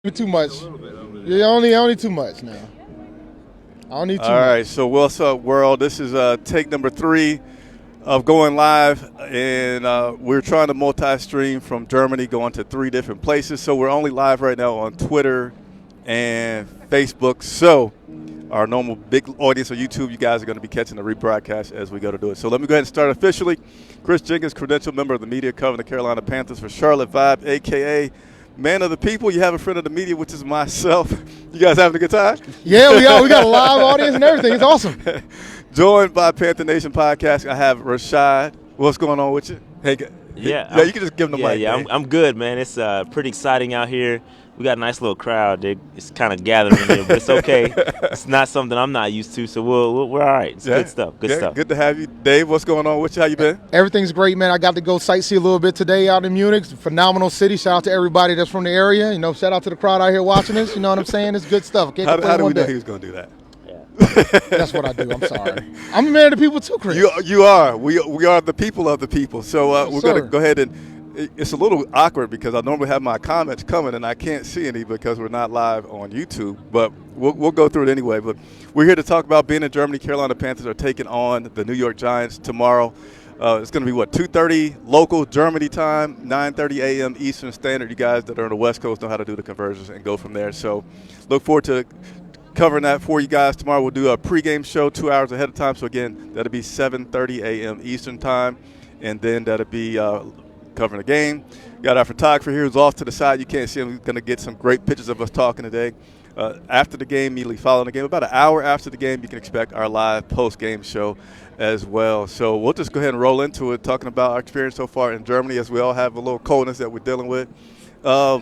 Too much. Yeah, only too much now. I don't need too much. All right, so what's up, world? This is take number 3 of going live, and we're trying to multi-stream from Germany, going to 3 different places. So we're only live right now on Twitter and Facebook. So our normal big audience on YouTube, you guys are going to be catching the rebroadcast as we go to do it. So let me go ahead and start officially. Chris Jenkins, credentialed member of the media covering the Carolina Panthers for Charlotte Vibe, a.k.a. Man of the people. You have a friend of the media, which is myself. You guys having a good time? Yeah, we are. We got a live audience and everything. It's awesome. Joined by Panther Nation Podcast, I have Rashad. What's going on with you? Hey, yeah, you can just give them the mic. Yeah, I'm good, man. It's pretty exciting out here. We got a nice little crowd. It's kind of gathering here, but it's okay. It's not something I'm not used to, so we're all right. It's good stuff. Good stuff. Good to have you, Dave. What's going on with you? How you been? Everything's great, man. I got to go sightsee a little bit today out in Munich. Phenomenal city. Shout out to everybody that's from the area. Shout out to the crowd out here watching us. You know what I'm saying? It's good stuff. How do we know he was going to do that? That's what I do. I'm sorry. I'm a man of the people too, Chris. You are. We are the people of the people. So we're going to go ahead and. It's a little awkward because I normally have my comments coming and I can't see any because we're not live on YouTube. But we'll go through it anyway. But we're here to talk about being in Germany. Carolina Panthers are taking on the New York Giants tomorrow. It's going to be, 2:30 local Germany time, 9:30 a.m. Eastern Standard. You guys that are on the West Coast know how to do the conversions and go from there. So look forward to covering that for you guys tomorrow. We'll do a pregame show 2 hours ahead of time. So, again, that'll be 7:30 a.m. Eastern time. And then that'll be covering the game. Got our photographer here who's off to the side. You can't see him. He's going to get some great pictures of us talking today. After the game, immediately following the game, about an hour after the game, you can expect our live post-game show as well. So we'll just go ahead and roll into it, talking about our experience so far in Germany, as we all have a little coldness that we're dealing with. I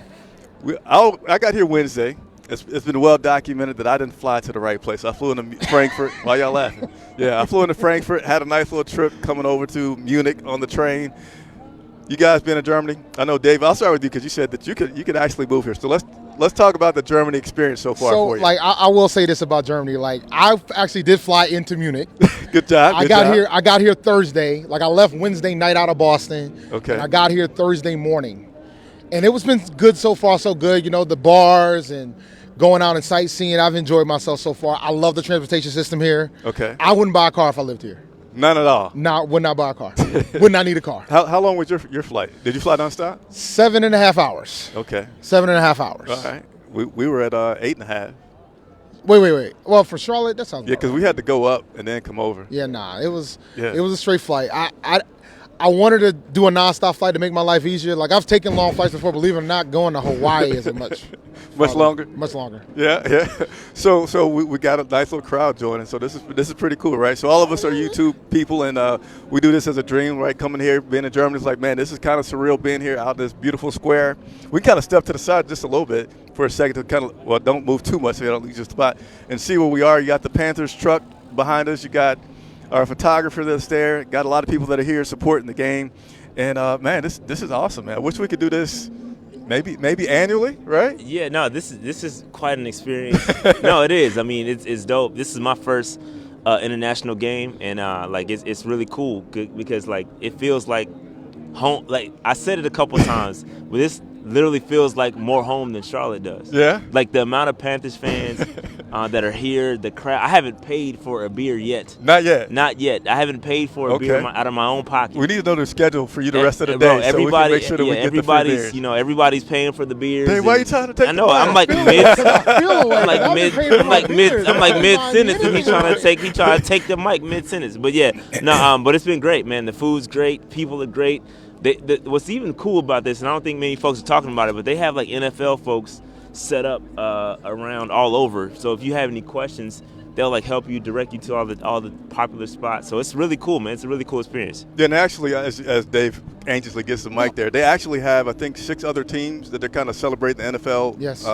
got here Wednesday. It's been well documented that I didn't fly to the right place. I flew into Frankfurt. Why y'all laughing? Yeah, I flew into Frankfurt, had a nice little trip coming over to Munich on the train. You guys been in Germany? I know, Dave. I'll start with you because you said that you could actually move here. So let's talk about the Germany experience so far for you. I will say this about Germany. I actually did fly into Munich. Good job. I got here Thursday. I left Wednesday night out of Boston. Okay. And I got here Thursday morning, and it was been good so far. So good. The bars and going out and sightseeing. I've enjoyed myself so far. I love the transportation system here. Okay. I wouldn't buy a car if I lived here. None at all. No, would not buy a car. Would not need a car. How long was your flight? Did you fly nonstop? 7.5 hours. Okay. 7.5 hours. All right. We were at 8.5. Wait. Well, for Charlotte, that sounds. Yeah, because we had to go up and then come over. Yeah, nah. It was a straight flight. I wanted to do a nonstop flight to make my life easier. I've taken long flights before, believe it or not, going to Hawaii isn't much. Much longer? Much longer. Yeah. So we got a nice little crowd joining. So this is pretty cool, right? So all of us are YouTube people, and we do this as a dream, right? Coming here, being in Germany, it's like, man, this is kind of surreal being here out in this beautiful square. We kind of step to the side just a little bit for a second to kind of, don't move too much so you don't lose your spot, and see where we are. You got the Panthers truck behind us. You got our photographer that's there. Got a lot of people that are here supporting the game. And, man, this is awesome, man. I wish we could do this maybe annually, right? Yeah, no, this is quite an experience. No, it is. I mean, it's dope. This is my first international game, and it's really cool because it feels like home. I said it a couple times, but this literally feels like more home than Charlotte does. Yeah. The amount of Panthers fans that are here, the crowd. I haven't paid for a beer yet. Not yet. I haven't paid for a beer out of my own pocket. We need to know the schedule for you the rest of the day, so we can make sure that we get the free beers. Everybody's paying for the beers. Hey, why are you trying to take? I know. I'm like mid sentence. He trying to take the mic mid sentence. But but it's been great, man. The food's great. People are great. What's even cool about this, and I don't think many folks are talking about it, but they have NFL folks set up around all over. So if you have any questions, they'll help you, direct you to all the popular spots. So it's really cool, man. It's a really cool experience. Yeah, and actually, as Dave anxiously gets the mic there, they actually have, I think, 6 other teams that they're kind of celebrating the NFL. Yes.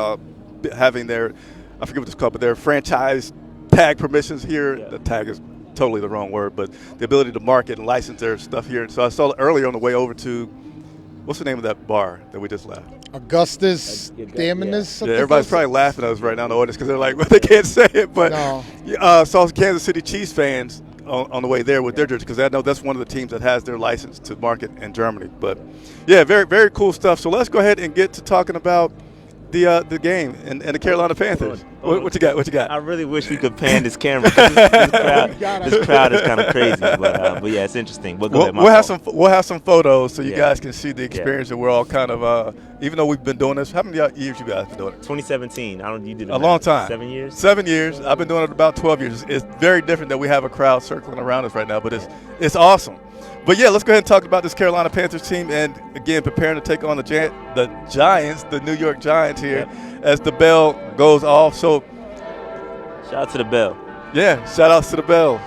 Having their, I forget what it's called, but their franchise tag permissions here. Yeah. The tag is totally the wrong word, but the ability to market and license their stuff here. So I saw earlier on the way over to, what's the name of that bar that we just left? Augustus Daminus. Yeah, everybody's probably laughing at us right now in the audience because they're like, well, they can't say it. But saw Kansas City Chiefs fans on the way there with their jersey because I know that's one of the teams that has their license to market in Germany. But, yeah, very, very cool stuff. So let's go ahead and get to talking about the game and the Carolina Panthers. What you got? What you got? I really wish we could pan this camera. This crowd is kind of crazy, but yeah, it's interesting. We'll have some photos so you guys can see the experience that we're all kind of. Even though we've been doing this, how many years you guys been doing it? 2017. You did a long time. 7 years. 7 years. I've been doing it about 12 years. It's very different that we have a crowd circling around us right now, but it's awesome. But yeah, let's go ahead and talk about this Carolina Panthers team, and again, preparing to take on the Giants, the New York Giants here, as the bell goes off. So, shout out to the bell. Yeah, shout outs to the bell.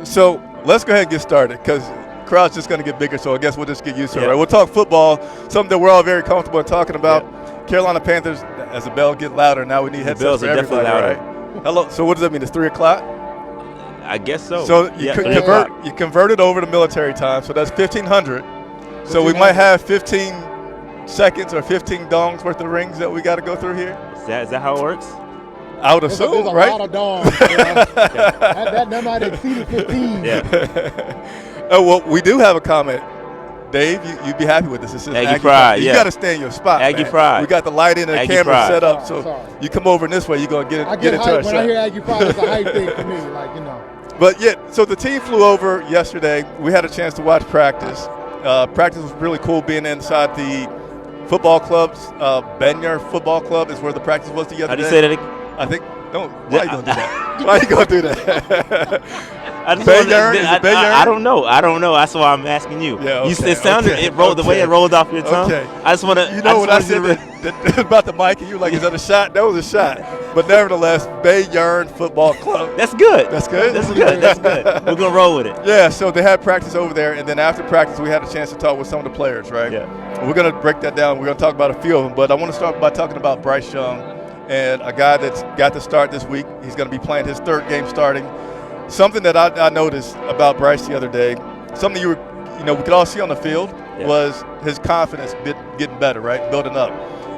So let's go ahead and get started because the crowd's just going to get bigger. So I guess we'll just get used to it. Right? We'll talk football, something that we're all very comfortable in talking about. Carolina Panthers, as the bell get louder, now we need headsets for everybody. Right? Hello. So what does that mean? It's 3 o'clock. I guess so. So you converted over to military time, so that's 1,500. So we might have 15 seconds or 15 dongs worth of rings that we got to go through here. Is that how it works? I would assume, there's a right? lot of dongs. That might exceed 15. Yeah. Well, we do have a comment. Dave, you'd be happy with this. It says Aggie Pride. You got to stay in your spot. Aggie Pride. We got the lighting and the Aggie camera Pride. set up, so you come over in this way, you're gonna get into our shot. When I hear Aggie Pride, it's a hype thing for me, like, you know. But yeah, so the team flew over yesterday. We had a chance to watch practice. Practice was really cool being inside the football club's Benya Football Club is where the practice was the other day. How do you say that again? I think. No. Why are you gonna do that? Why are you gonna do that? I don't know. That's why I'm asking you. Yeah, okay, It sounded the way it rolled off your tongue. Okay. I just want to. You know when I said that about the mic, and you were like, "Is that a shot?" That was a shot. But nevertheless, Bayern Football Club. That's good. That's good. That's good. That's good. We're gonna roll with it. Yeah. So they had practice over there, and then after practice, we had a chance to talk with some of the players. Right. Yeah. We're gonna break that down. We're gonna talk about a few of them, but I want to start by talking about Bryce Young, and a guy that's got to start this week. He's going to be playing his third game starting. Something that I noticed about Bryce the other day, something we could all see on the field, was his confidence getting better, right, building up.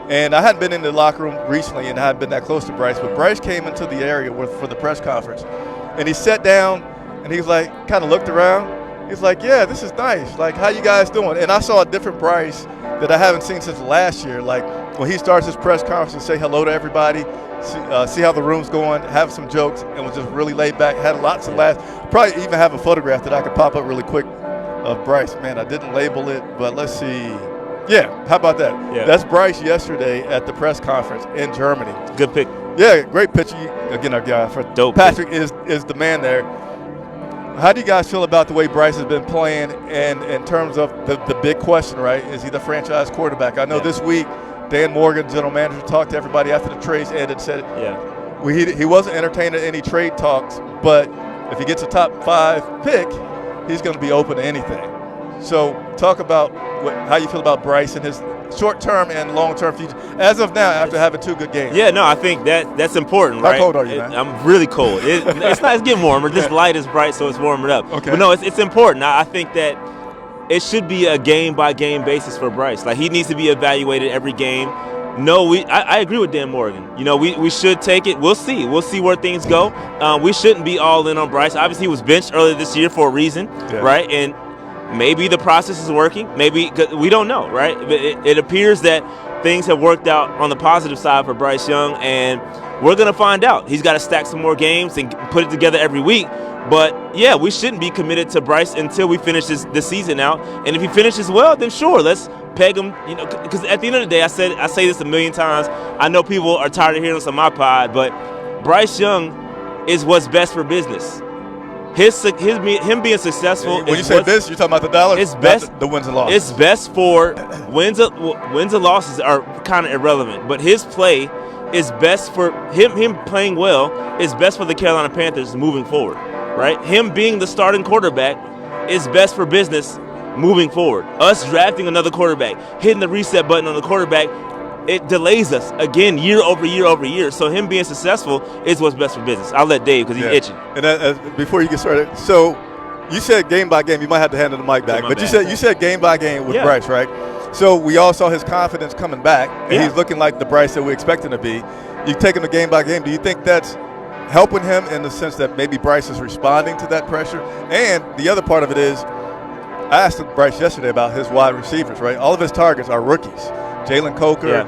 And I hadn't been in the locker room recently, and I hadn't been that close to Bryce, but Bryce came into the area for the press conference, and he sat down, and he was like, kind of looked around. He's like, yeah, this is nice. Like, how you guys doing? And I saw a different Bryce that I haven't seen since last year. Like, when he starts his press conference and say hello to everybody, see how the room's going, have some jokes, and was just really laid back, had lots of laughs. Probably even have a photograph that I could pop up really quick of Bryce. Man, I didn't label it, but let's see. Yeah, how about that? Yeah. That's Bryce yesterday at the press conference in Germany. Good pick. Yeah, great picture. Again, our guy, Dope Patrick is the man there. How do you guys feel about the way Bryce has been playing, and in terms of the big question, right? Is he the franchise quarterback? I know this week Dan Morgan, general manager, talked to everybody after the trades ended, said he wasn't entertaining any trade talks, but if he gets a top 5 pick, he's going to be open to anything. So talk about how you feel about Bryce and his short-term and long-term future as of now after having 2 good games. Yeah, no, I think that's important, right? How cold are you, man? I'm really cold. It's getting warmer. This light is bright, so it's warming up. Okay. But no, it's important. I think that it should be a game-by-game basis for Bryce. Like, he needs to be evaluated every game. No, I agree with Dan Morgan. We should take it. We'll see. We'll see where things go. We shouldn't be all in on Bryce. Obviously, he was benched earlier this year for a reason, right? And maybe the process is working. Maybe we don't know, right? But it appears that things have worked out on the positive side for Bryce Young, and we're going to find out. He's got to stack some more games and put it together every week. But, yeah, we shouldn't be committed to Bryce until we finish this season out. And if he finishes well, then sure, let's peg him. Because at the end of the day, I say this a million times. I know people are tired of hearing this on my pod, but Bryce Young is what's best for business. Him being successful. When you say business, you're talking about the dollars. It's best the wins and losses. It's best for wins and losses are kind of irrelevant, but his play is best for him playing well is best for the Carolina Panthers moving forward. Right? Him being the starting quarterback is best for business moving forward. Us drafting another quarterback, hitting the reset button on the quarterback, it delays us again year over year over year. So him being successful is what's best for business. I'll let Dave because he's itching. And before you get started, so you said game by game. You might have to hand the mic back, but you said game by game with Bryce, right? So we all saw his confidence coming back, and he's looking like the Bryce that we expect him to be. You take him to game by game. Do you think that's helping him in the sense that maybe Bryce is responding to that pressure? And the other part of it is, I asked Bryce yesterday about his wide receivers, right? All of his targets are rookies. Jalen Coker,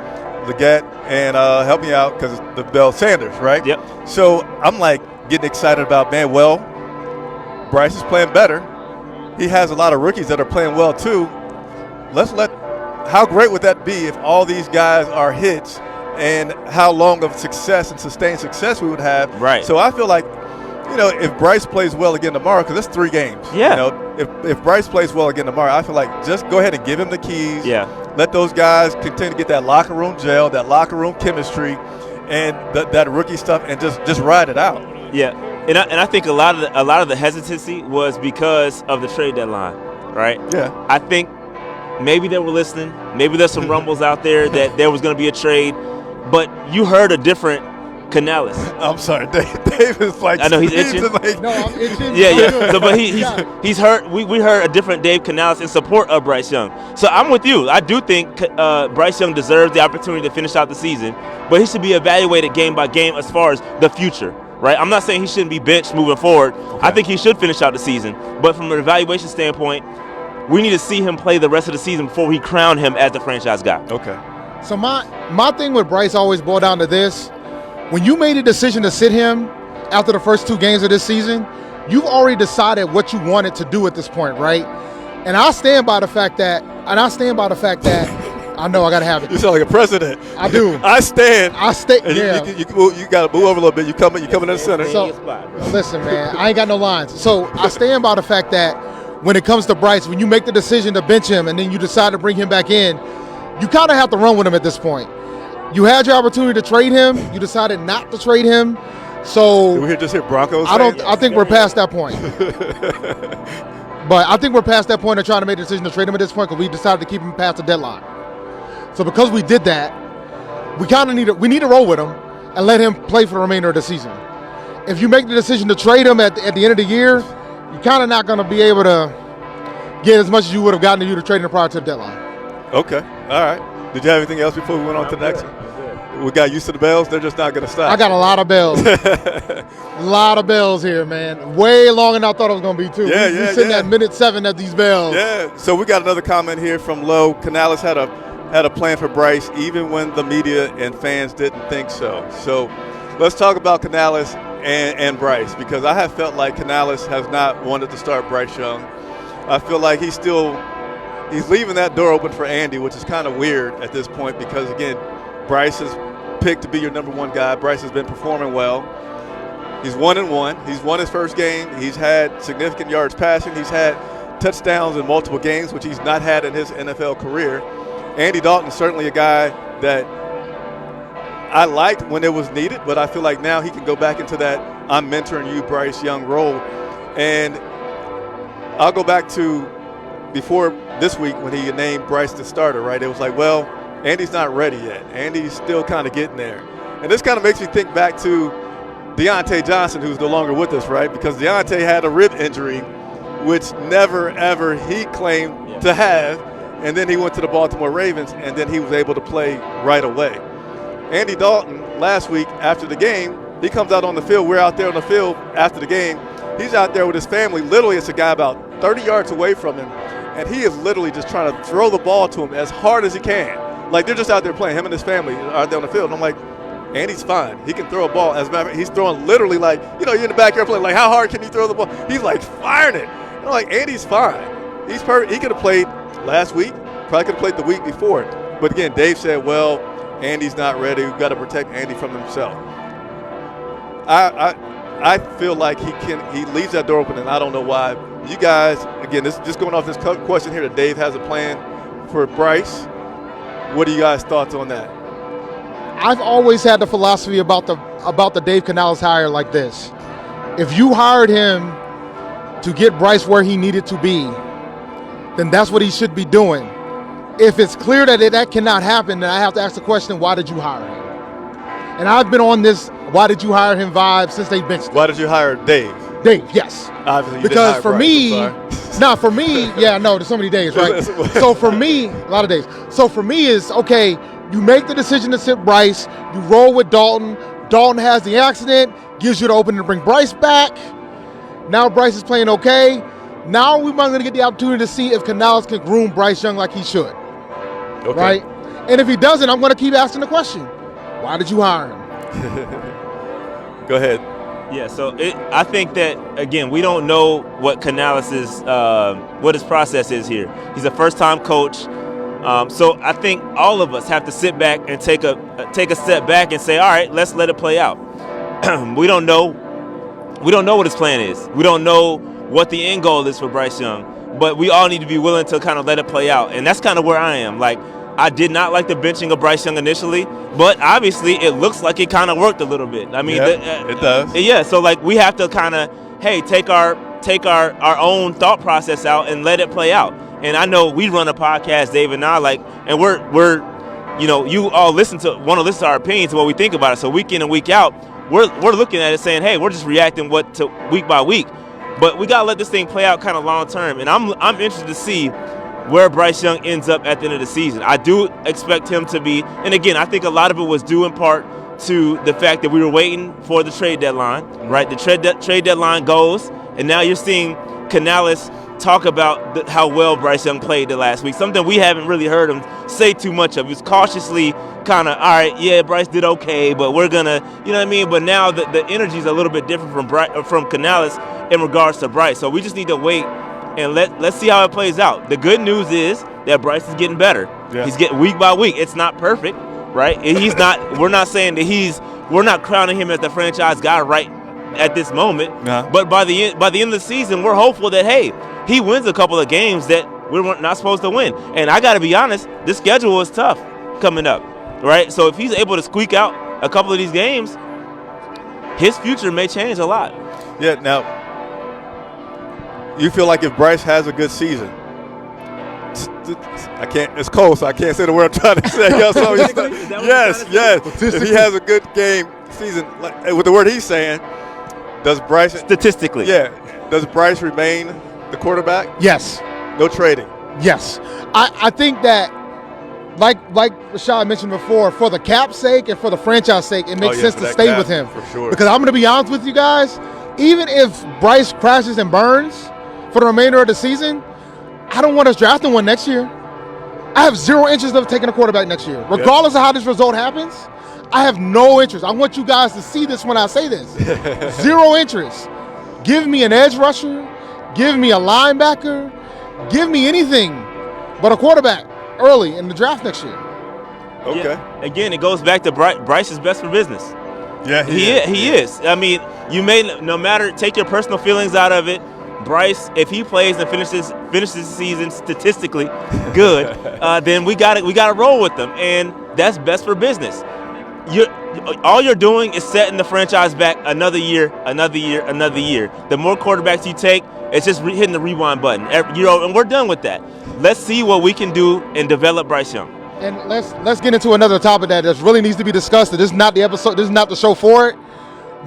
Leggett, and help me out because the Bell Sanders, right? Yep. So I'm like getting excited about, man, well, Bryce is playing better. He has a lot of rookies that are playing well too. How great would that be if all these guys are hits, and how long of success and sustained success we would have. Right. So I feel like, if Bryce plays well again tomorrow, because it's 3 games. Yeah. If Bryce plays well again tomorrow, I feel like just go ahead and give him the keys. Yeah. Let those guys continue to get that locker room gel, that locker room chemistry, and that rookie stuff, and just ride it out. Yeah. And I think a lot of the hesitancy was because of the trade deadline, right? Yeah. I think maybe they were listening. Maybe there's some rumbles out there that there was going to be a trade, but you heard a different Canales. I'm sorry, Dave is like. I know he's itching. No, I'm itching. Yeah. So, but he's heard. We heard a different Dave Canales in support of Bryce Young. So I'm with you. I do think Bryce Young deserves the opportunity to finish out the season, but he should be evaluated game by game as far as the future. Right? I'm not saying he shouldn't be benched moving forward. Okay. I think he should finish out the season. But from an evaluation standpoint, we need to see him play the rest of the season before we crown him as the franchise guy. Okay. So my thing with Bryce always boiled down to this. When you made a decision to sit him after the first 2 games of this season, you've already decided what you wanted to do at this point, right? And I stand by the fact that I know I got to have it. You sound like a president. I do. I stand. Yeah. You got to move over a little bit. You coming in the center. So, listen, man, I ain't got no lines. So I stand by the fact that when it comes to Bryce, when you make the decision to bench him and then you decide to bring him back in, you kind of have to run with him at this point. You had your opportunity to trade him. You decided not to trade him. So did we just hear Broncos? I think we're past that point. But I think we're past that point of trying to make a decision to trade him at this point because we decided to keep him past the deadline. So because we did that, we need to roll with him and let him play for the remainder of the season. If you make the decision to trade him at the end of the year, you're kind of not going to be able to get as much as you would have gotten if you to trade him prior to the deadline. Okay. All right. Did you have anything else before we went on to the next one? We got used to the bells. They're just not going to stop. I got a lot of bells. A lot of bells here, man. Way longer than I thought it was going to be, too. We're sitting at minute 7 of these bells. Yeah. So we got another comment here from Lowe. Canales had a plan for Bryce even when the media and fans didn't think so. So let's talk about Canales and Bryce, because I have felt like Canales has not wanted to start Bryce Young. I feel like he's leaving that door open for Andy, which is kind of weird at this point because, again, Bryce is picked to be your number 1 guy. Bryce has been performing well. He's 1-1. He's won his first game. He's had significant yards passing. He's had touchdowns in multiple games, which he's not had in his NFL career. Andy Dalton is certainly a guy that I liked when it was needed, but I feel like now he can go back into that I'm mentoring you, Bryce Young role. And I'll go back to before this week when he named Bryce the starter, right? It was like, well, Andy's not ready yet. Andy's still kind of getting there. And this kind of makes me think back to Deontay Johnson, who's no longer with us, right? Because Deontay had a rib injury, which never, ever he claimed to have. And then he went to the Baltimore Ravens, and then he was able to play right away. Andy Dalton, last week after the game, he comes out on the field. We're out there on the field after the game. He's out there with his family. Literally, it's a guy about 30 yards away from him, and he is literally just trying to throw the ball to him as hard as he can. Like, they're just out there playing. Him and his family are out there on the field. And I'm like, Andy's fine. He can throw a ball. As a matter of fact, he's throwing literally like, you're in the backyard playing, like, how hard can you throw the ball? He's like firing it. And I'm like, Andy's fine. He's perfect. He could have played last week. Probably could have played the week before. But again, Dave said, well, Andy's not ready. We've got to protect Andy from himself. I feel like he leaves that door open, and I don't know why. You guys, again, this just going off this question here that Dave has a plan for Bryce. What are you guys' thoughts on that? I've always had the philosophy about the Dave Canales hire like this. If you hired him to get Bryce where he needed to be, then that's what he should be doing. If it's clear that that cannot happen, then I have to ask the question, why did you hire him? And I've been on this why did you hire him vibe since they benched him. Why did you hire Dave? Dave, yes. Obviously, you because didn't for hire me, for me, yeah, no, there's so many days, right? So for me, a lot of days. So for me is, okay, you make the decision to sit Bryce, you roll with Dalton. Dalton has the accident, gives you the opening to bring Bryce back. Now Bryce is playing okay. Now we're going to get the opportunity to see if Canales can groom Bryce Young like he should. Okay. Right? And if he doesn't, I'm going to keep asking the question, why did you hire him? Go ahead. Yeah, so I think that, again, we don't know what Canales' what his process is here. He's a first-time coach. So I think all of us have to sit back and take a step back and say, all right, let's let it play out. We don't know what his plan is. We don't know what the end goal is for Bryce Young, but we all need to be willing to kind of let it play out. And that's kind of where I am. Like, I did not like the benching of Bryce Young initially, but obviously it looks like it kind of worked a little bit. I mean, it does. Yeah, so like we have to kind of, take our own thought process out and let it play out. And I know we run a podcast, Dave and I, and we're you all want to listen to our opinions and what we think about it. So week in and week out, we're looking at it saying, hey, we're just reacting to week by week. But we gotta let this thing play out kind of long term. And I'm interested to see where Bryce Young ends up at the end of the season. I do expect him to be, and again, I think a lot of it was due in part to the fact that we were waiting for the trade deadline, right? The trade deadline goes, and now you're seeing Canales talk about how well Bryce Young played the last week, something we haven't really heard him say too much of. He was cautiously kind of, all right, yeah, Bryce did okay, but we're going to, you know what I mean? But now the energy is a little bit different from Canales in regards to Bryce. So we just need to wait and let's see how it plays out. The good news is that Bryce is getting better. Yeah. He's getting week by week. It's not perfect, right? And he's not. We're not saying that we're not crowning him as the franchise guy right at this moment. Uh-huh. But by the end of the season, we're hopeful that he wins a couple of games that we were not supposed to win. And I got to be honest, this schedule is tough coming up, right? So if he's able to squeak out a couple of these games, his future may change a lot. Yeah. Now, you feel like if Bryce has a good season, I can't. It's cold, so I can't say the word I'm trying to say. Yes. If he has a good game season, with the word he's saying, does Bryce statistically? Yeah. Does Bryce remain the quarterback? Yes. No trading. Yes. I think that, like Rashad mentioned before, for the cap's sake and for the franchise sake, it makes sense to stay with him. For sure. Because I'm going to be honest with you guys, even if Bryce crashes and burns for the remainder of the season, I don't want us drafting one next year. I have zero interest of taking a quarterback next year. Regardless of how this result happens, I have no interest. I want you guys to see this when I say this. Zero interest. Give me an edge rusher. Give me a linebacker. Give me anything but a quarterback early in the draft next year. Okay. Yeah. Again, it goes back to Bryce is best for business. Yeah, he is. I mean, take your personal feelings out of it. Bryce, if he plays and finishes the season statistically good, then we got to roll with them, and that's best for business. All you're doing is setting the franchise back another year. The more quarterbacks you take, it's just hitting the rewind button. And we're done with that. Let's see what we can do and develop Bryce Young. And let's get into another topic that really needs to be discussed. This is not the episode. This is not the show for it.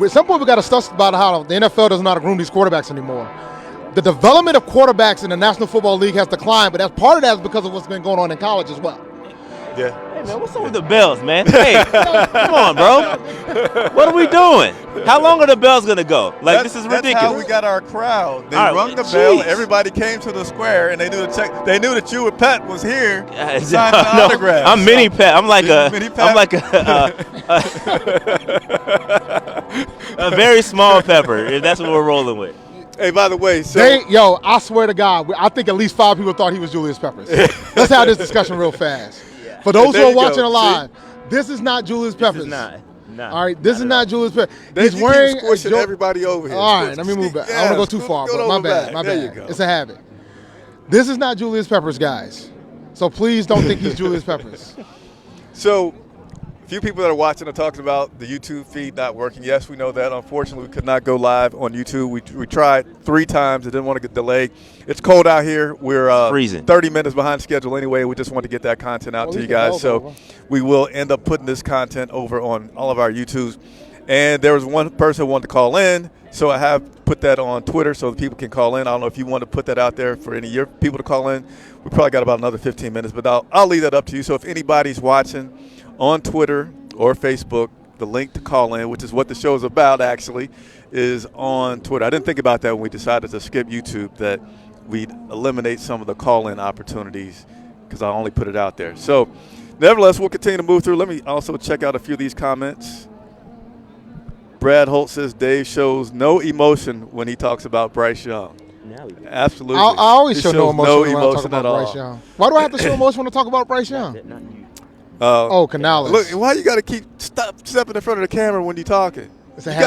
At some point, we got to discuss about how the NFL doesn't know how to groom these quarterbacks anymore. The development of quarterbacks in the National Football League has declined, but part of that is because of what's been going on in college as well. Yeah. Hey, man, what's up with the bells, man? Hey, come on, bro. What are we doing? How long are the bells going to go? This is ridiculous. That's how we got our crowd. They rung the bell. Everybody came to the square, and they knew They knew that you and Pat was here signing the autograph. I'm mini Pat. I'm like a very small pepper, if that's what we're rolling with. Hey, by the way, I swear to God, I think at least 5 people thought he was Julius Peppers. Let's have this discussion real fast. Yeah. For those who are watching live, this is not Julius Peppers. This is not. All right, this is not Julius Peppers. He's wearing squishing everybody over here. All right, let me move back. I don't want to go too far, but my bad. My bad. It's a habit. This is not Julius Peppers, guys. So please don't think he's Julius Peppers. So, few people that are watching are talking about the YouTube feed not working. Yes, we know that. Unfortunately, we could not go live on YouTube. We tried 3 times. It didn't want to get delayed. It's cold out here. We're freezing. 30 minutes behind schedule anyway. We just want to get that content out to you guys. So we will end up putting this content over on all of our YouTubes. And there was one person who wanted to call in, so I have put that on Twitter so that people can call in. I don't know if you want to put that out there for any of your people to call in. We probably got about another 15 minutes, but I'll leave that up to you. So if anybody's watching on Twitter or Facebook, the link to call in, which is what the show is about actually, is on Twitter. I didn't think about that when we decided to skip YouTube, that we'd eliminate some of the call-in opportunities because I only put it out there. So Nevertheless, we'll continue to move through. Let me also check out a few of these comments. Brad Holt says Dave shows no emotion when he talks about Bryce Young. Absolutely. I always show no emotion when I talk at about all. Bryce Young. Why do I have to show emotion when I talk about Bryce Young? Canales. Look, why you got to keep stepping in front of the camera when you're talking?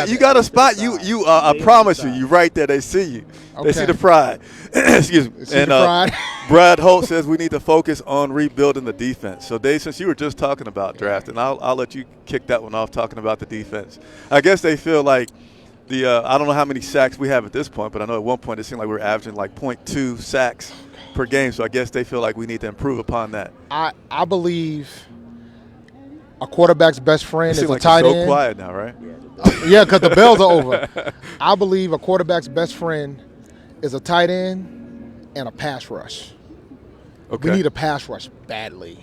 You got a spot. I promise you right there. They see you. Okay. They see the pride. Excuse me. See the pride. Brad Holt says we need to focus on rebuilding the defense. So, Dave, since you were just talking about draft, and I'll let you kick that one off talking about the defense. I guess they feel like I don't know how many sacks we have at this point, but I know at one point it seemed like we were averaging like 0.2 sacks per game. So I guess they feel like we need to improve upon that. I believe a quarterback's best friend is a like tight it's end. So quiet now, right? Yeah, because the bells are over. I believe a quarterback's best friend is a tight end and a pass rush. Okay. We need a pass rush badly.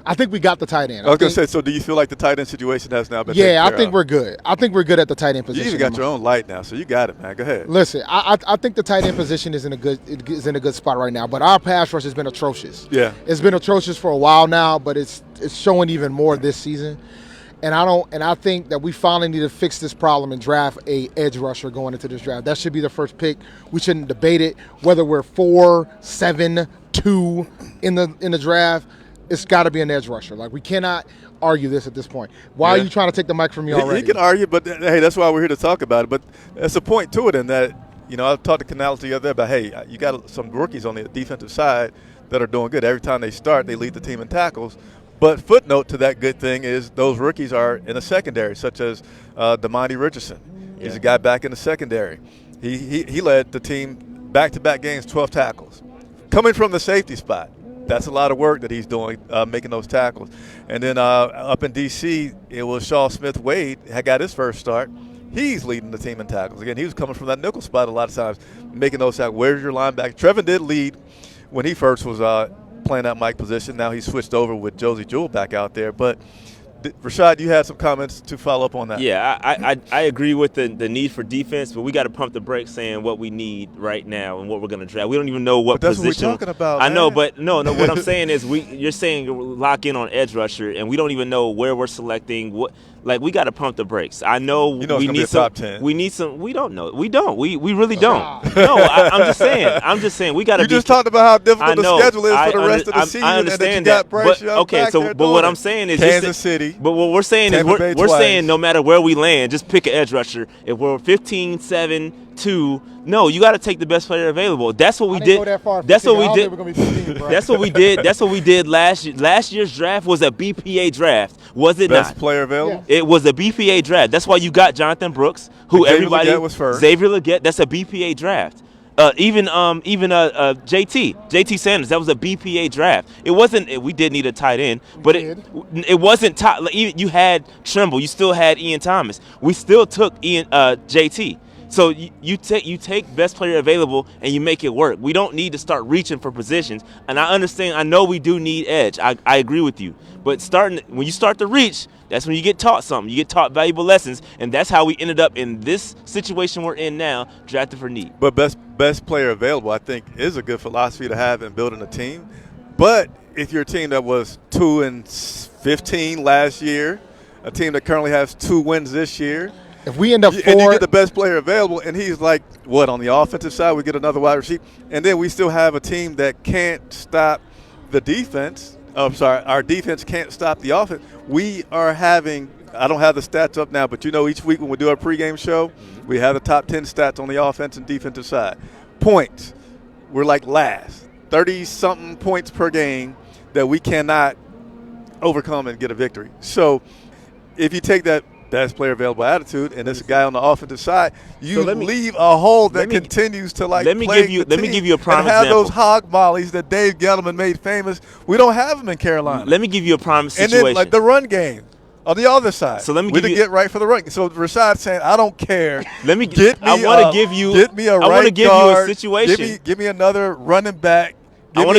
I think we got the tight end. I was going to say, so do you feel like the tight end situation has now been taken care of? I think we're good. I think we're good at the tight end position. You even got your own light now, so you got it, man. Go ahead. Listen, I think the tight end position is in a good spot right now, but our pass rush has been atrocious. Yeah. It's been atrocious for a while now, but it's showing even more this season. And I think that we finally need to fix this problem and draft a edge rusher going into this draft. That should be the first pick. We shouldn't debate it whether we're 4, 7, 2 in the draft. It's got to be an edge rusher. Like, we cannot argue this at this point. Why are you trying to take the mic from me already? He can argue, but hey, that's why we're here to talk about it. But there's a point to it in that, I talked to Canales the other day about, hey, you got some rookies on the defensive side that are doing good. Every time they start, they lead the team in tackles. But footnote to that good thing is those rookies are in the secondary, such as Damani Richardson. Yeah. He's a guy back in the secondary. He led the team back-to-back games, 12 tackles. Coming from the safety spot. That's a lot of work that he's doing, making those tackles. And then up in D.C., it was Shaw Smith-Wade had got his first start. He's leading the team in tackles. Again, he was coming from that nickel spot a lot of times, making those tackles. Where's your linebacker? Trevin did lead when he first was playing that Mike position. Now he's switched over with Josie Jewell back out there. But Rashad, you had some comments to follow up on that. Yeah, I agree with the need for defense, but we got to pump the brakes saying what we need right now and what we're going to draft. We don't even know what that's position. What we're talking about. I know, but no. What I'm saying is you're saying lock in on edge rusher, and we don't even know where we're selecting. We got to pump the brakes. I know we need some. Top 10. We need some. We don't know. We don't. We really don't. No, I'm just saying. We got to. You just talked about how difficult the schedule is for the rest of the season. I understand and that. But, okay, but what I'm saying is Kansas City. But what we're saying is we're saying no matter where we land, just pick an edge rusher. If we're 15, 7, 2, no, you got to take the best player available. That's what we did. That's what we did. That's what we did. That's what we did last year. Last year's draft was a BPA draft, was it not? Best player available. Yeah. It was a BPA draft. That's why you got Jonathan Brooks, who Xavier everybody Legette was first. Xavier Legette. That's a BPA draft. Even JT Sanders, that was a BPA draft. It wasn't. We did need a tight end, but it wasn't top. Like, you had Trimble, you still had Ian Thomas. We still took JT. So you take best player available and you make it work. We don't need to start reaching for positions. And I understand. I know we do need edge. I agree with you. But when you start to reach, that's when you get taught something. You get taught valuable lessons, and that's how we ended up in this situation we're in now, drafted for need. But best player available, I think, is a good philosophy to have in building a team. But if you're a team that was 2-15 last year, a team that currently has 2 wins this year, if we end up 4, and you get the best player available, and he's like, what, on the offensive side, we get another wide receiver, and then we still have a team that can't stop the defense. Our defense can't stop the offense. We are having – I don't have the stats up now, but each week when we do our pregame show, we have the top 10 stats on the offense and defensive side. Points, we're like last, 30-something points per game that we cannot overcome and get a victory. So if you take that best player available attitude, and this guy on the offensive side, leave a hole that continues to let me give you a prime and have example. those hog mollies that Dave Gettleman made famous. We don't have them in Carolina. Let me give you a prime situation. And then like the run game on the other side. So let me get right for the run. So Rashad saying, I don't care. I want to give you a situation. Give me another running back. I'll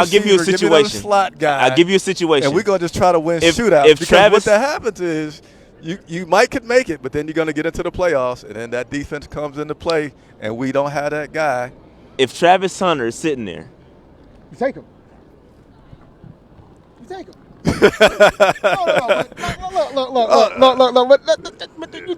give you a situation. Slot guy. I'll give you a situation. And we're going to just try to win shootouts. Because what that happens is you could make it, but then you're going to get into the playoffs, and then that defense comes into play, and we don't have that guy. If Travis Hunter is sitting there. You take him. Look,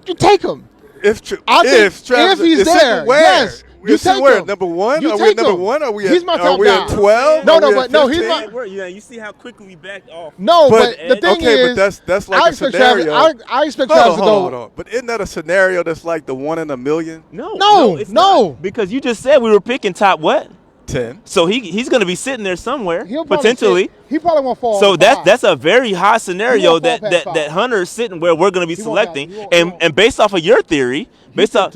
you take him. If he's there, yes. You take him. Number one? You Are we at take number him. one? Are we He's my at, top are we guy. at 12? He's my. Yeah, you see how quickly we backed off. No, but the thing is, but that's like a scenario. I expect Travis to go. Hold on. But isn't that a scenario that's like the 1 in a million? No, it's not. Because you just said we were picking top what? 10. So he's going to be sitting there somewhere He'll potentially. He probably won't fall. So that's a very high scenario that five. Hunter's sitting where we're going to be selecting, He won't. and based off of your theory, based off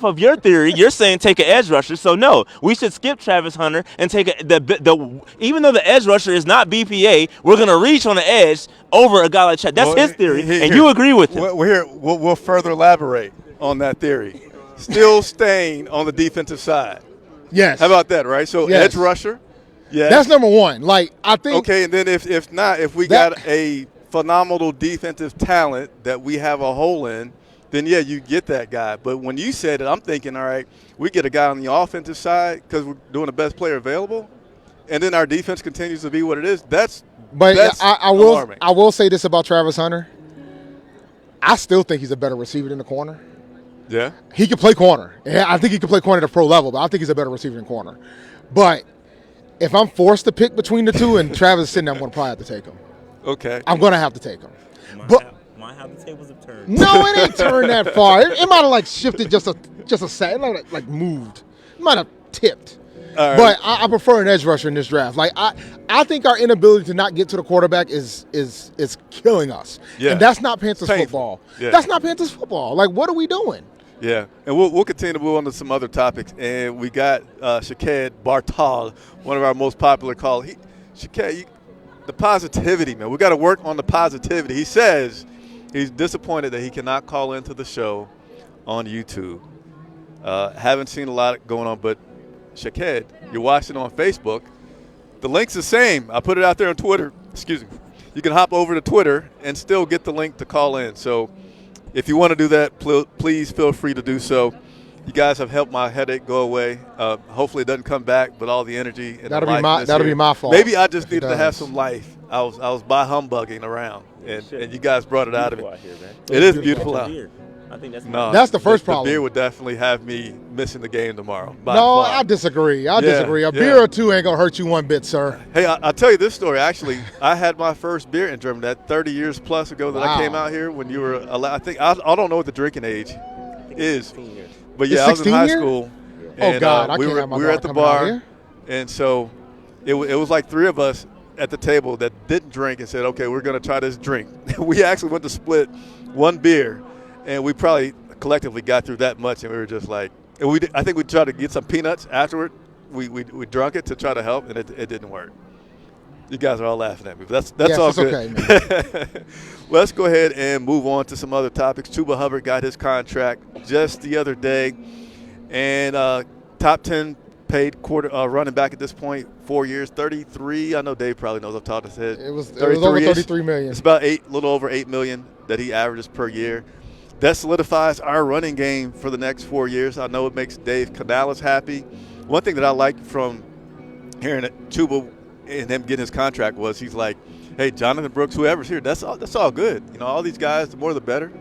of your theory, you're saying take an edge rusher. So no, we should skip Travis Hunter and take the even though the edge rusher is not BPA, we're going to reach on the edge over a guy like Travis. That's his theory, and you agree with him. We'll further elaborate on that theory. Still staying on the defensive side. Yes. How about that, right? So yes. Edge rusher. Yeah. That's number one. Like, I think. Okay, and then if we got a phenomenal defensive talent that we have a hole in, then yeah, you get that guy. But when you said it, I'm thinking, all right, we get a guy on the offensive side because we're doing the best player available, and then our defense continues to be what it is. That's alarming. I will say this about Travis Hunter. I still think he's a better receiver than the corner. Yeah. He can play corner. I think he can play corner at a pro level, but I think he's a better receiver than corner. But if I'm forced to pick between the two and Travis is sitting there, I'm going to probably have to take him. Okay. I'm going to have to take him. Might have the tables have turned. No, it ain't turned that far. It might have, like, shifted just a second. Like moved. It might have tipped. Right. But I prefer an edge rusher in this draft. Like, I think our inability to not get to the quarterback is killing us. Yeah. And that's not Panthers football. Yeah. That's not Panthers football. Like, what are we doing? Yeah, and we'll continue to move on to some other topics. And we got Shaked Bartal, one of our most popular callers. Shaked, the positivity, man. We got to work on the positivity. He says he's disappointed that he cannot call into the show on YouTube. Haven't seen a lot going on, but Shaked, you're watching on Facebook. The link's the same. I put it out there on Twitter. Excuse me. You can hop over to Twitter and still get the link to call in. So if you want to do that, please feel free to do so. You guys have helped my headache go away. Hopefully it doesn't come back, but all the energy and that'll be my fault. Maybe I just needed to have some life. I was by humbugging around, and you guys brought it out of me. It is beautiful out. I think that's the first problem. The beer would definitely have me missing the game tomorrow. No, I disagree. I disagree. A beer or two ain't gonna hurt you one bit, sir. Hey, I'll tell you this story. Actually, I had my first beer in Germany that 30 years plus ago that I came out here when you were allowed. I don't know what the drinking age is, but yeah, I was in high school. And, oh God, I can't have my we were at the bar, and so it was like three of us at the table that didn't drink and said, okay, we're gonna try this drink. We actually went to split one beer. And we probably collectively got through that much, and we were just like, and I think we tried to get some peanuts afterward. We drunk it to try to help, and it didn't work. You guys are all laughing at me, but that's all good. Okay, man. Let's go ahead and move on to some other topics. Chuba Hubbard got his contract just the other day, and top 10 paid running back at this point, 4 years, 33. I know Dave probably knows off the top of his head. It was over 33 million. It's about a little over $8 million that he averages per year. That solidifies our running game for the next 4 years. I know it makes Dave Canales happy. One thing that I like from hearing Chuba and him getting his contract was he's like, hey, Jonathan Brooks, whoever's here, that's all good. You know, all these guys, the more the better.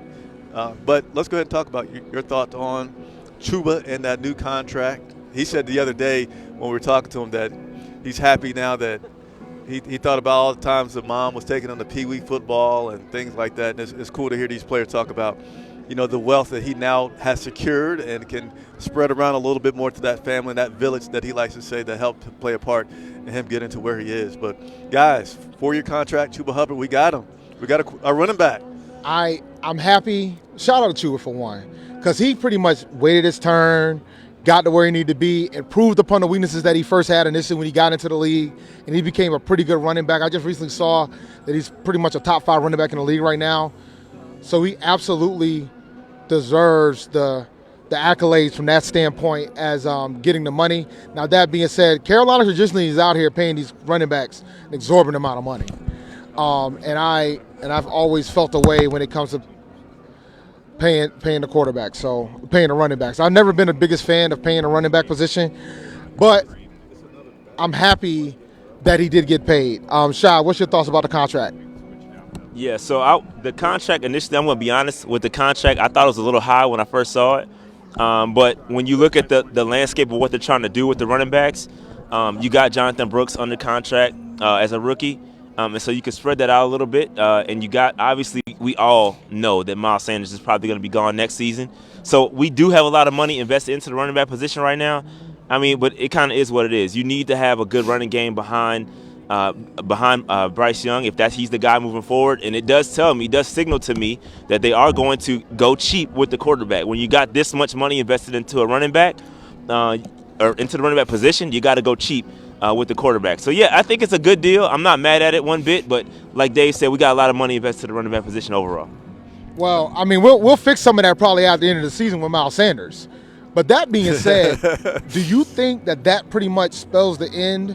But let's go ahead and talk about your thoughts on Chuba and that new contract. He said the other day when we were talking to him that he's happy now that he thought about all the times that mom was taking him to Pee Wee football and things like that. And it's cool to hear these players talk about, you know, the wealth that he now has secured and can spread around a little bit more to that family and that village that he likes to say that helped play a part in him getting to where he is. But, guys, 4-year contract, Chuba Hubbard, we got him. We got a running back. I'm happy. Shout out to Chuba for one, because he pretty much waited his turn, got to where he needed to be, improved upon the weaknesses that he first had initially when he got into the league, and he became a pretty good running back. I just recently saw that he's pretty much a top 5 running back in the league right now. So he absolutely deserves the accolades from that standpoint as getting the money. Now, that being said, Carolina traditionally is out here paying these running backs an exorbitant amount of money. And I've always felt the way when it comes to paying the quarterback, so paying the running backs. I've never been the biggest fan of paying the running back position, but I'm happy that he did get paid. Shad, what's your thoughts about the contract? Yeah, so the contract initially, I'm going to be honest with the contract. I thought it was a little high when I first saw it. But when you look at the landscape of what they're trying to do with the running backs, you got Jonathan Brooks under contract as a rookie. And so you can spread that out a little bit. And you got, obviously, we all know that Miles Sanders is probably going to be gone next season. So we do have a lot of money invested into the running back position right now. I mean, but it kind of is what it is. You need to have a good running game behind Bryce Young, if he's the guy moving forward. And it does signal to me that they are going to go cheap with the quarterback. When you got this much money invested into a running back, or into the running back position, you got to go cheap with the quarterback. So yeah, I think it's a good deal. I'm not mad at it one bit, but like Dave said, we got a lot of money invested in the running back position overall. Well, I mean, we'll fix some of that probably at the end of the season with Miles Sanders. But that being said, do you think that pretty much spells the end?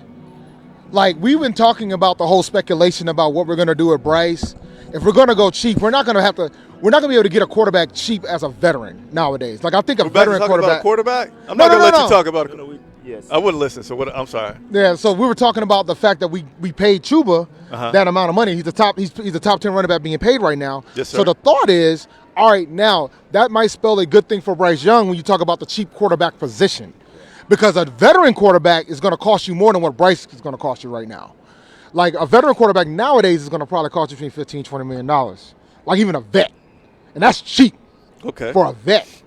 Like, we've been talking about the whole speculation about what we're going to do with Bryce. If we're going to go cheap, we're not going to be able to get a quarterback cheap as a veteran nowadays. Like, I think a veteran quarterback. I'm not going to let you talk about it. Yes. I wouldn't listen. So what? I'm sorry. Yeah. So we were talking about the fact that we paid Chuba that amount of money. He's the top 10 running back being paid right now. Yes, sir. So the thought is, all right, now that might spell a good thing for Bryce Young when you talk about the cheap quarterback position, because a veteran quarterback is going to cost you more than what Bryce is going to cost you right now. Like, a veteran quarterback nowadays is going to probably cost you between $15-20 million. Like, even a vet, and that's cheap for a vet.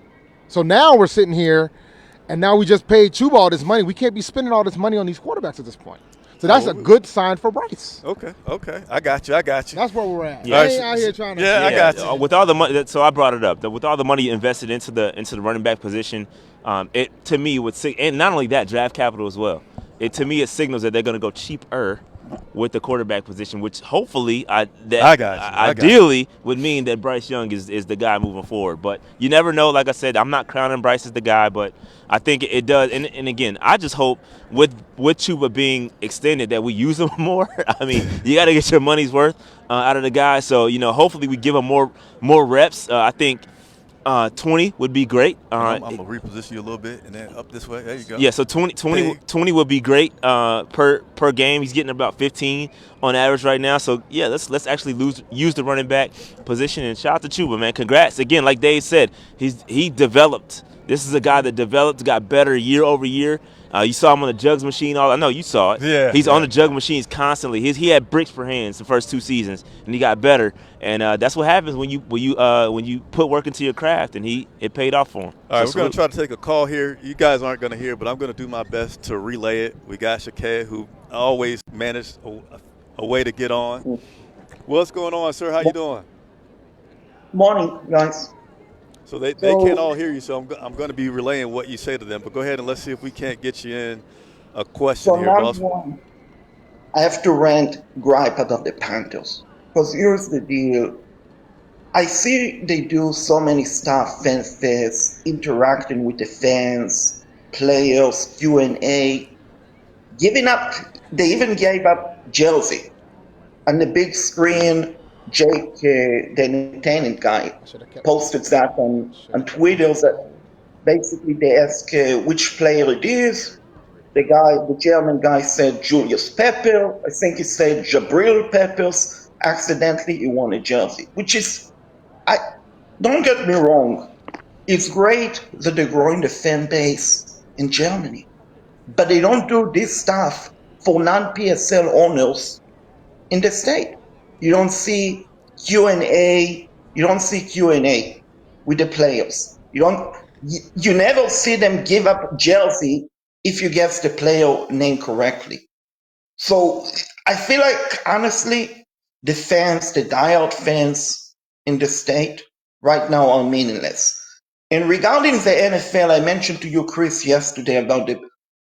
So now we're sitting here. And now we just paid Chuba all this money. We can't be spending all this money on these quarterbacks at this point. So that's a good sign for Bryce. Okay. I got you. That's where we're at. Yeah. I ain't out here trying to. Yeah, I got you. With all the money, so I brought it up. With all the money invested into the running back position, it to me would and not only that, draft capital as well. It signals that they're going to go cheaper with the quarterback position, which hopefully ideally would mean that Bryce Young is the guy moving forward. But you never know. Like I said, I'm not crowning Bryce as the guy, but I think it does. And again, I just hope with Chuba being extended that we use him more. I mean, you got to get your money's worth out of the guy. So, hopefully we give him more reps. I think 20 would be great. I'm going to reposition you a little bit and then up this way. There you go. Yeah, so 20 would be great per game. He's getting about 15 on average right now. So, yeah, let's actually use the running back position. And shout out to Chuba, man. Congrats. Again, like Dave said, he developed. This is a guy that developed, got better year over year. You saw him on the jugs machine. I know you saw it. Yeah, he's on the jug machines constantly. He had bricks per hands the first 2 seasons, and he got better. And that's what happens when you put work into your craft, and it paid off for him. All right, we're going to try to take a call here. You guys aren't going to hear, but I'm going to do my best to relay it. We got Shaked, who always managed a way to get on. What's going on, sir? How you doing? Morning, guys. So they can't all hear you, so I'm going to be relaying what you say to them. But go ahead and let's see if we can't get you in a question so here. Number one, I have to gripe about the Panthers. Because here's the deal. I see they do so many stuff, fan fest, interacting with the fans, players, Q&A. They even gave up jersey. On the big screen, Jake, the entertainment guy, posted that on Twitter. That basically they ask which player it is. The German guy said Julius Pepper. I think he said Jabril Peppers. Accidentally, he won a jersey, which is, don't get me wrong, it's great that they're growing the fan base in Germany, but they don't do this stuff for non-PSL owners in the state. You don't see Q&A. You don't see Q&A with the players. You never see them give up jersey if you guess the player name correctly. So I feel like, honestly, the fans, the diehard fans in the state right now are meaningless. And regarding the NFL, I mentioned to you, Chris, yesterday about the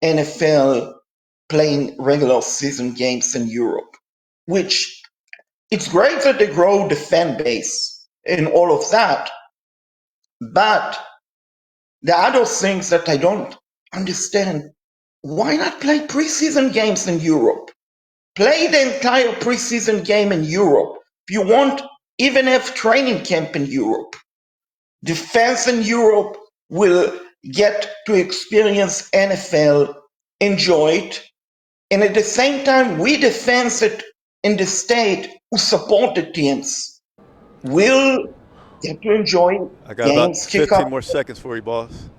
NFL playing regular season games in Europe, which it's great that they grow the fan base and all of that. But the other things that I don't understand, why not play preseason games in Europe? Play the entire preseason game in Europe. If you want, even have training camp in Europe. The fans in Europe will get to experience NFL, enjoy it, And at the same time, we the fans in the state who support the teams will get to enjoy I got about games, 15 more seconds for you, boss.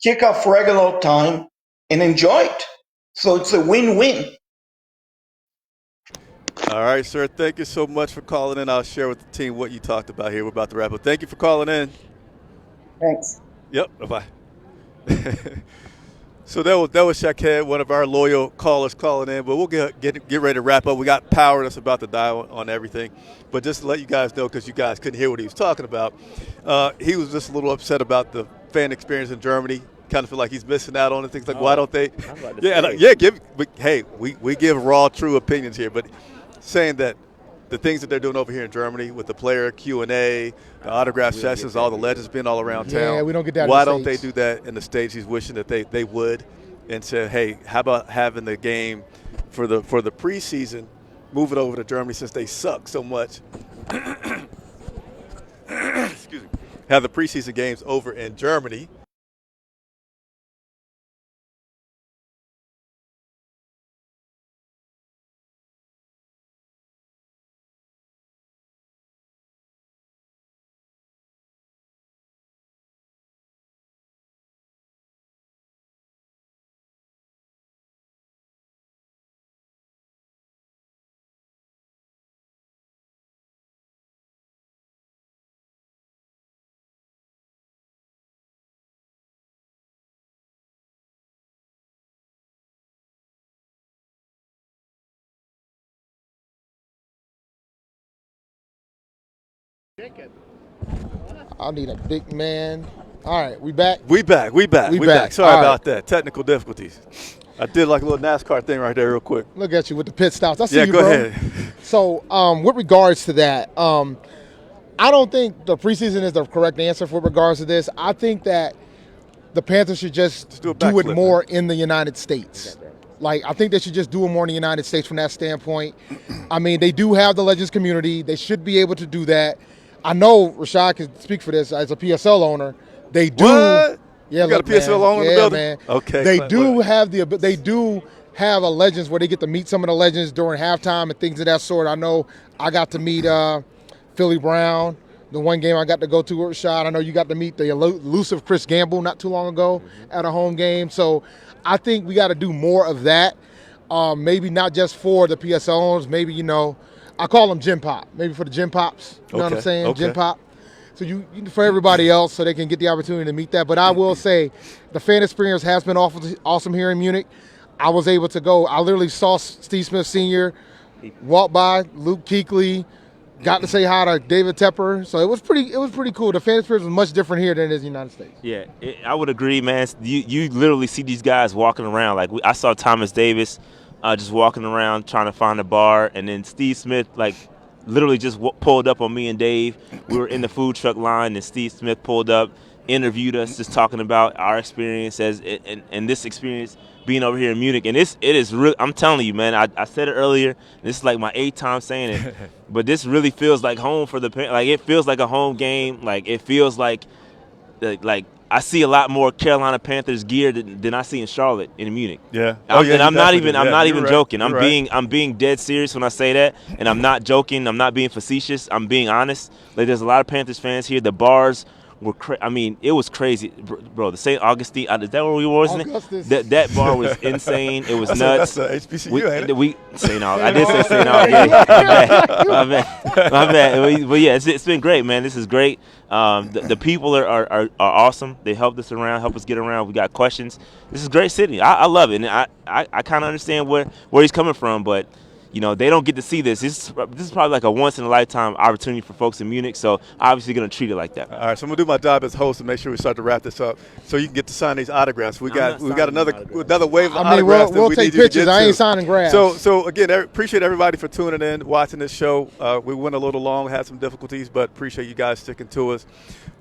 kick off regular time, and enjoy it. So it's a win-win. All right, sir. Thank you so much for calling in. I'll share with the team what you talked about here. We're about to wrap up. Thank you for calling in. Thanks. Yep. Bye-bye. So that was Shaqued, one of our loyal callers calling in. But we'll get ready to wrap up. We got Power that's about to die on everything. But just to let you guys know, because you guys couldn't hear what he was talking about, he was just a little upset about the fan experience in Germany. Kind of feel like he's missing out on it. Things like, why don't they? Hey, we give raw, true opinions here. But saying that the things that they're doing over here in Germany with the player Q&A, the autograph sessions, all the legends being all around town. Yeah, we don't get that. Why don't they do that in the States? He's wishing that they would, and said, hey, how about having the game for the preseason, move it over to Germany since they suck so much. Excuse me. Have the preseason games over in Germany. I need a big man. All right, we back? We back. Sorry about that. Technical difficulties. I did like a little NASCAR thing right there real quick. Look at you with the pit stops. I see you, go bro. ahead. So with regards to that, I don't think the preseason is the correct answer with regards to this. I think that the Panthers should just do it more in the United States. Like, I think they should just do it more in the United States from that standpoint. I mean, they do have the Legends community. They should be able to do that. I know Rashad can speak for this as a PSL owner. They do. What? Yeah, you got a PSL owner in the building? Man. Okay. They do have a Legends where they get to meet some of the Legends during halftime and things of that sort. I know I got to meet Philly Brown. The one game I got to go to with Rashad. I know you got to meet the elusive Chris Gamble not too long ago at a home game. So I think we got to do more of that. Maybe not just for the PSL owners. Maybe, I call them Gym Pop. Maybe for the Gym Pops. You know what I'm saying? Okay. Gym Pop. So you for everybody else so they can get the opportunity to meet that. But I will say the fan experience has been awesome here in Munich. I was able to go. I literally saw Steve Smith Sr. walk by, Luke Kuechly, got to say hi to David Tepper. So it was pretty cool. The fan experience was much different here than it is in the United States. Yeah, I would agree, man. You literally see these guys walking around. Like I saw Thomas Davis just walking around trying to find a bar, and then Steve Smith literally just pulled up on me and Dave. We were in the food truck line, and Steve Smith pulled up, interviewed us, just talking about our experience and this experience being over here in Munich. And it is real. I'm telling you, man. I said it earlier. This is like my 8th time saying it, but this really feels like home for the. Like it feels like a home game. Like it feels like I see a lot more Carolina Panthers gear than I see in Charlotte in Munich. Yeah. And I'm not even joking. Right. I'm being dead serious when I say that, and I'm not joking. I'm not being facetious. I'm being honest. Like there's a lot of Panthers fans here. The bars were it was crazy, bro. The St. Augustine, is that where we were? That bar was insane. It was nuts. That's the HBCU, ain't it? We St. Augustine. I did say St. Augustine. My bad. But yeah, it's been great, man. This is great. The people are awesome. They helped us around, help us get around. We got questions. This is a great city. I love it, and I kind of understand where he's coming from, but they don't get to see this. This is probably like a once-in-a-lifetime opportunity for folks in Munich, so obviously going to treat it like that. All right, so I'm going to do my job as host and make sure we start to wrap this up so you can get to sign these autographs. We got another wave of autographs we'll that we take need you to pictures. get I ain't to. signing graphs. So again, appreciate everybody for tuning in, watching this show. We went a little long, had some difficulties, but appreciate you guys sticking to us.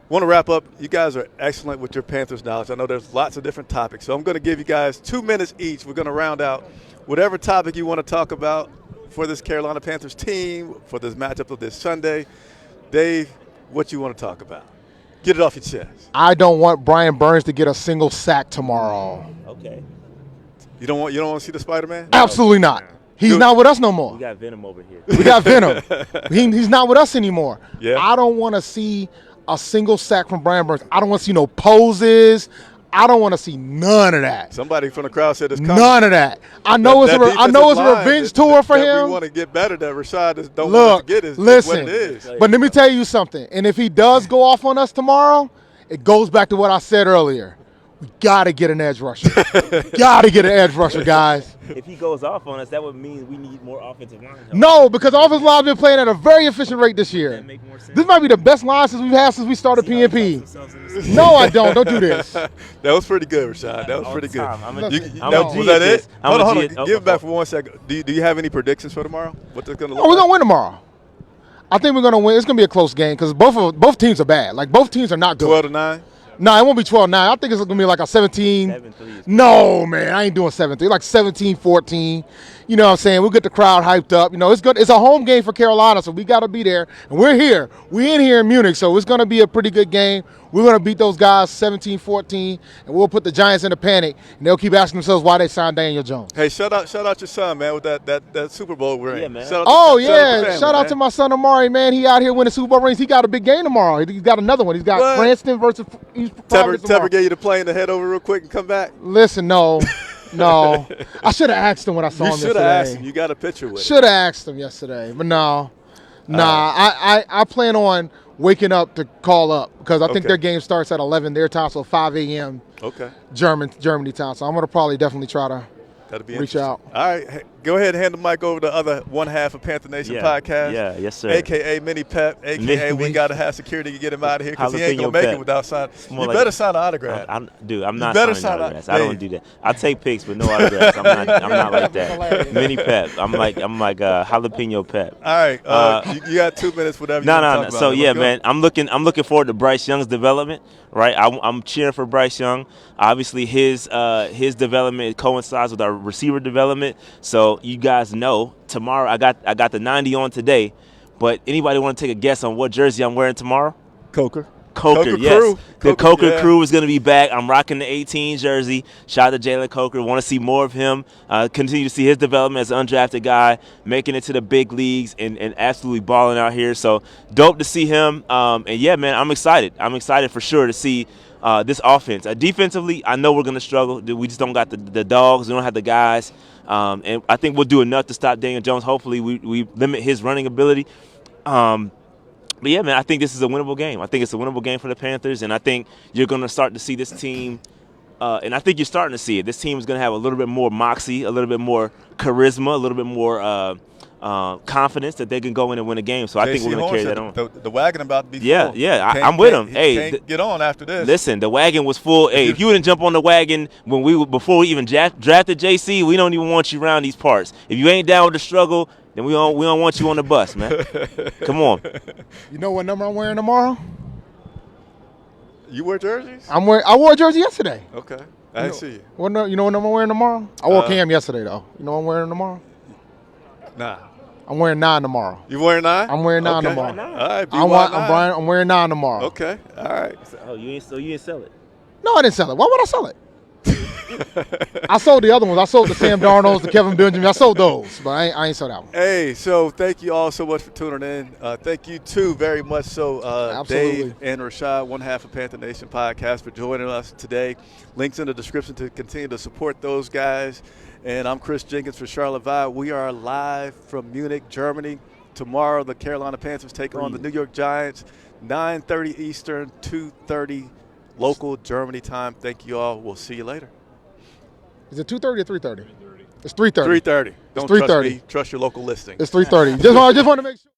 Want to wrap up. You guys are excellent with your Panthers knowledge. I know there's lots of different topics, so I'm going to give you guys 2 minutes each. We're going to round out whatever topic you want to talk about for this Carolina Panthers team, for this matchup of this Sunday. Dave, what you want to talk about? Get it off your chest. I don't want Brian Burns to get a single sack tomorrow. Okay. You don't want to see the Spider-Man? Absolutely not. He's not with us no more. We got Venom over here. We got Venom. He's not with us anymore. Yeah. I don't want to see a single sack from Brian Burns. I don't want to see no poses. I don't want to see none of that. Somebody from the crowd said it's coming. None of that. I know it's a revenge tour for him. We want to get better. That Rashad don't Look, want to get is listen, what it is. but let me tell you something. And if he does go off on us tomorrow, it goes back to what I said earlier. We got to get an edge rusher. Got to get an edge rusher, guys. If he goes off on us, that would mean we need more offensive line help. No, because offensive line been playing at a very efficient rate this year. That make more sense? This might be the best line we've had since we started PNP. No, I don't. Don't do this. That was pretty good, Rashad. That was pretty good. Was that it? Hold on. Give it back for 1 second. Do you have any predictions for tomorrow? What they're going to look like? We're going to win tomorrow. I think we're going to win. It's going to be a close game because both teams are bad. Like, both teams are not good. 12-9? No, it won't be 12-9. I think it's going to be like a 17. 7-3. No, man, I ain't doing 7-3. Like 17-14. You know what I'm saying? We'll get the crowd hyped up. You know, it's good. It's a home game for Carolina, so we got to be there. And we're here. We're in here in Munich, so it's going to be a pretty good game. We're going to beat those guys 17-14, and we'll put the Giants in a panic, and they'll keep asking themselves why they signed Daniel Jones. Hey, shout out your son, man, with that Super Bowl ring. Yeah, man. Shout out to my son Amari, man. He out here winning Super Bowl rings. He got a big game tomorrow. He's got another one. He's got Cranston versus East Providence tomorrow. Tepper gave you the plane to head over real quick and come back? Listen, no. I should have asked him when I saw him yesterday. You should have asked him. You got a picture with him. Should have asked him yesterday, but no. I plan on waking up to call up because I think their game starts at 11 their time, so 5 a.m. Okay. Germany time. So I'm going to probably definitely try to reach out. All right. Hey, go ahead and hand the mic over to the other one half of Panther Nation podcast. Yeah, yes, sir. AKA Mini Pep, AKA we got to have security to get him out of here because he ain't going to make it without signing. You better sign an autograph. I'm not signing autographs. I don't do that. I'll take pics, but no autographs. I'm not like that. Mini Pep. I'm like jalapeno Pep. All right. You got 2 minutes, whatever you want to talk about. So, yeah, man, I'm looking forward to Bryce Young's development, right? I'm cheering for Bryce Young. Obviously, his development coincides with our receiver development. So you guys know tomorrow I got the 90 on today, but anybody want to take a guess on what jersey I'm wearing tomorrow? Coker, yes. Crew. The Coker crew is going to be back. I'm rocking the 18 jersey. Shout out to Jalen Coker. Want to see more of him. Continue to see his development as an undrafted guy, making it to the big leagues and absolutely balling out here. So dope to see him. And yeah, man, I'm excited. I'm excited for sure to see this offense. Defensively, I know we're going to struggle. We just don't got the dogs. We don't have the guys. And I think we'll do enough to stop Daniel Jones. Hopefully, we limit his running ability. But, yeah, man, I think this is a winnable game. I think it's a winnable game for the Panthers, and I think you're going to start to see this team and I think you're starting to see it. This team is going to have a little bit more moxie, a little bit more charisma, a little bit more confidence that they can go in and win a game. So I think we're going to carry that on. The wagon about to be full. Yeah, I'm with him. Hey, get on after this. Listen, the wagon was full. Hey, if you wouldn't jump on the wagon before we even drafted JC, we don't even want you around these parts. If you ain't down with the struggle, then we don't want you on the bus, man. Come on. You know what number I'm wearing tomorrow? You wear jerseys? I wore a jersey yesterday. Okay. I didn't see you. You know what number I'm wearing tomorrow? I wore Cam yesterday, though. You know what I'm wearing tomorrow? Nah. I'm wearing 9 tomorrow. You wearing 9? I'm wearing 9 okay. tomorrow. All right, Brian, I'm wearing 9 tomorrow. Okay. All right. Oh, you didn't sell it? No, I didn't sell it. Why would I sell it? I sold the other ones. I sold the Sam Darnolds, the Kevin Benjamin. I sold those, but I ain't sold that one. Hey, so thank you all so much for tuning in. Thank you, too, very much so, Dave and Rashad, one half of Panther Nation podcast, for joining us today. Links in the description to continue to support those guys. And I'm Chris Jenkins for Charlotte Vibe. We are live from Munich, Germany. Tomorrow, the Carolina Panthers take on the New York Giants, 9:30 Eastern, 2:30 local Germany time. Thank you all. We'll see you later. Is it 2:30 or 3:30? It's 3:30. 3:30. Don't 3:30. trust me. Trust your local listing. It's 3:30. Just want to make sure.